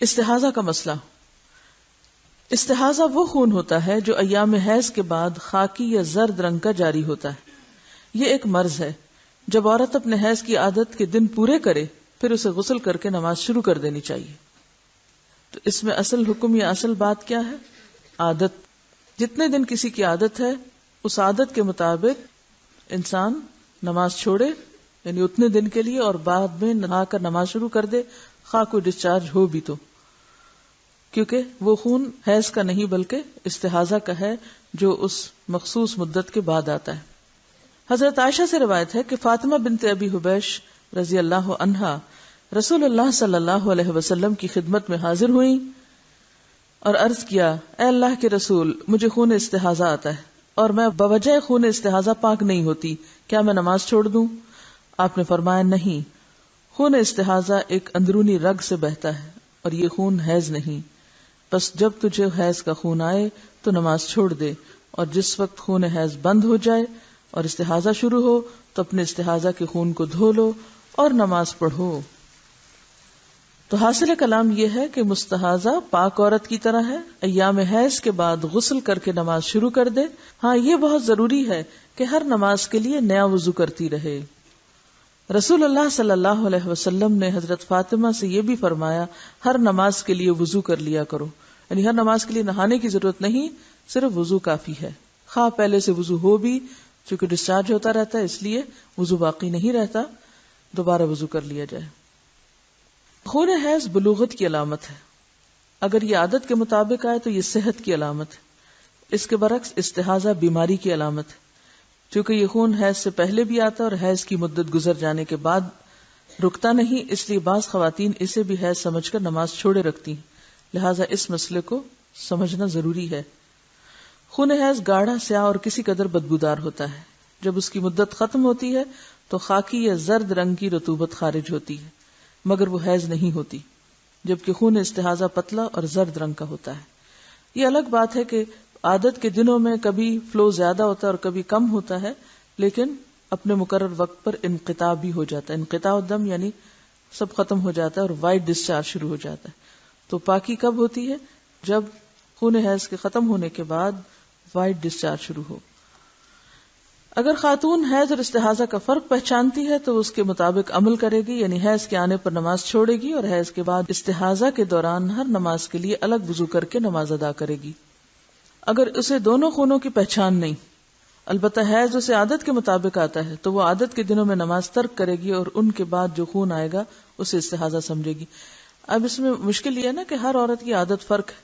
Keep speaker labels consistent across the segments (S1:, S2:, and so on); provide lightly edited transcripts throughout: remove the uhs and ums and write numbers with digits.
S1: استحاضہ کا مسئلہ. استحاضہ وہ خون ہوتا ہے جو ایام حیض کے بعد خاکی یا زرد رنگ کا جاری ہوتا ہے. یہ ایک مرض ہے. جب عورت اپنے حیض کی عادت کے دن پورے کرے پھر اسے غسل کر کے نماز شروع کر دینی چاہیے. تو اس میں اصل حکم یا اصل بات کیا ہے؟ عادت. جتنے دن کسی کی عادت ہے اس عادت کے مطابق انسان نماز چھوڑے، یعنی اتنے دن کے لیے، اور بعد میں نہا کر نماز شروع کر دے، خواہ کوئی ڈسچارج ہو بھی تو، کیونکہ وہ خون حیض کا نہیں بلکہ استحاضہ کا ہے جو اس مخصوص مدت کے بعد آتا ہے. حضرت عائشہ سے روایت ہے کہ فاطمہ بنت ابی حبیش رضی اللہ عنہا رسول اللہ صلی اللہ علیہ وسلم کی خدمت میں حاضر ہوئیں اور عرض کیا، اے اللہ کے رسول، مجھے خون استحاضہ آتا ہے اور میں بوجہ خون استحاضہ پاک نہیں ہوتی، کیا میں نماز چھوڑ دوں؟ آپ نے فرمایا، نہیں، خون استحاضہ ایک اندرونی رگ سے بہتا ہے اور یہ خون حیض نہیں. بس جب تجھے حیض کا خون آئے تو نماز چھوڑ دے، اور جس وقت خون حیض بند ہو جائے اور استحاضہ شروع ہو تو اپنے استحاضہ کے خون کو دھو لو اور نماز پڑھو. تو حاصل کلام یہ ہے کہ مستحاضہ پاک عورت کی طرح ہے، ایام حیض کے بعد غسل کر کے نماز شروع کر دے. ہاں، یہ بہت ضروری ہے کہ ہر نماز کے لیے نیا وضو کرتی رہے. رسول اللہ صلی اللہ علیہ وسلم نے حضرت فاطمہ سے یہ بھی فرمایا، ہر نماز کے لیے وضو کر لیا کرو. یعنی ہر نماز کے لیے نہانے کی ضرورت نہیں، صرف وضو کافی ہے. خواہ پہلے سے وضو ہو بھی، چونکہ ڈسچارج ہوتا رہتا ہے اس لیے وضو باقی نہیں رہتا، دوبارہ وضو کر لیا جائے. خون حیض بلوغت کی علامت ہے. اگر یہ عادت کے مطابق آئے تو یہ صحت کی علامت ہے. اس کے برعکس استحاضہ بیماری کی علامت ہے. چونکہ یہ خون حیض سے پہلے بھی آتا ہے اور حیض کی مدت گزر جانے کے بعد رکتا نہیں، اس لیے بعض خواتین اسے بھی حیض سمجھ کر نماز چھوڑے رکھتی ہیں. لہٰذا اس مسئلے کو سمجھنا ضروری ہے. خون حیض گاڑھا، سیاہ اور کسی قدر بدبودار ہوتا ہے. جب اس کی مدت ختم ہوتی ہے تو خاکی یا زرد رنگ کی رطوبت خارج ہوتی ہے، مگر وہ حیض نہیں ہوتی. جبکہ خون استحاضہ پتلا اور زرد رنگ کا ہوتا ہے. یہ الگ بات ہے کہ عادت کے دنوں میں کبھی فلو زیادہ ہوتا ہے اور کبھی کم ہوتا ہے، لیکن اپنے مقرر وقت پر انقطاع بھی ہو جاتا ہے. انقطاع الدم یعنی سب ختم ہو جاتا ہے اور وائٹ ڈسچارج شروع ہو جاتا ہے. تو پاکی کب ہوتی ہے؟ جب خون حیض کے ختم ہونے کے بعد وائٹ ڈسچارج شروع ہو. اگر خاتون حیض اور استحاضہ کا فرق پہچانتی ہے تو اس کے مطابق عمل کرے گی، یعنی حیض کے آنے پر نماز چھوڑے گی اور حیض کے بعد استحاضہ کے دوران ہر نماز کے لیے الگ وضو کر کے نماز ادا کرے گی. اگر اسے دونوں خونوں کی پہچان نہیں، البتہ حیض اسے عادت کے مطابق آتا ہے، تو وہ عادت کے دنوں میں نماز ترک کرے گی اور ان کے بعد جو خون آئے گا اسے استحاضہ سمجھے گی. اب اس میں مشکل یہ ہے نا کہ ہر عورت کی عادت فرق ہے،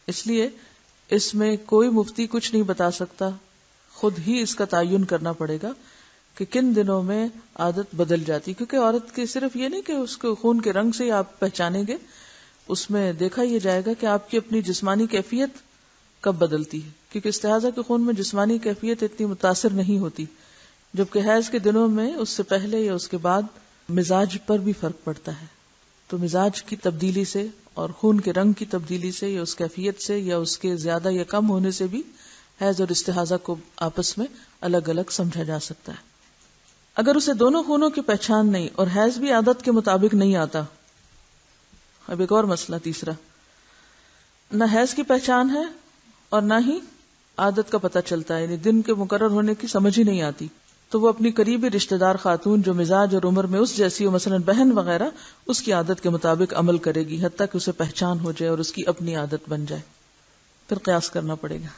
S1: اس لیے اس میں کوئی مفتی کچھ نہیں بتا سکتا، خود ہی اس کا تعین کرنا پڑے گا کہ کن دنوں میں عادت بدل جاتی. کیونکہ عورت کی صرف یہ نہیں کہ اس کو خون کے رنگ سے ہی آپ پہچانیں گے، اس میں دیکھا یہ جائے گا کہ آپ کی اپنی جسمانی کیفیت کب بدلتی ہے. کیونکہ استحاضہ کے خون میں جسمانی کیفیت اتنی متاثر نہیں ہوتی، جبکہ حیض کے دنوں میں اس سے پہلے یا اس کے بعد مزاج پر بھی فرق پڑتا ہے. تو مزاج کی تبدیلی سے اور خون کے رنگ کی تبدیلی سے یا اس کیفیت سے یا اس کے زیادہ یا کم ہونے سے بھی حیض اور استحاضہ کو آپس میں الگ الگ سمجھا جا سکتا ہے. اگر اسے دونوں خونوں کی پہچان نہیں اور حیض بھی عادت کے مطابق نہیں آتا. اب ایک اور مسئلہ تیسرا، نہ حیض کی پہچان ہے اور نہ ہی عادت کا پتہ چلتا ہے، یعنی دن کے مقرر ہونے کی سمجھ ہی نہیں آتی، تو وہ اپنی قریبی رشتہ دار خاتون جو مزاج اور عمر میں اس جیسی ہو، مثلا بہن وغیرہ، اس کی عادت کے مطابق عمل کرے گی حتیٰ کہ اسے پہچان ہو جائے اور اس کی اپنی عادت بن جائے. پھر قیاس کرنا پڑے گا.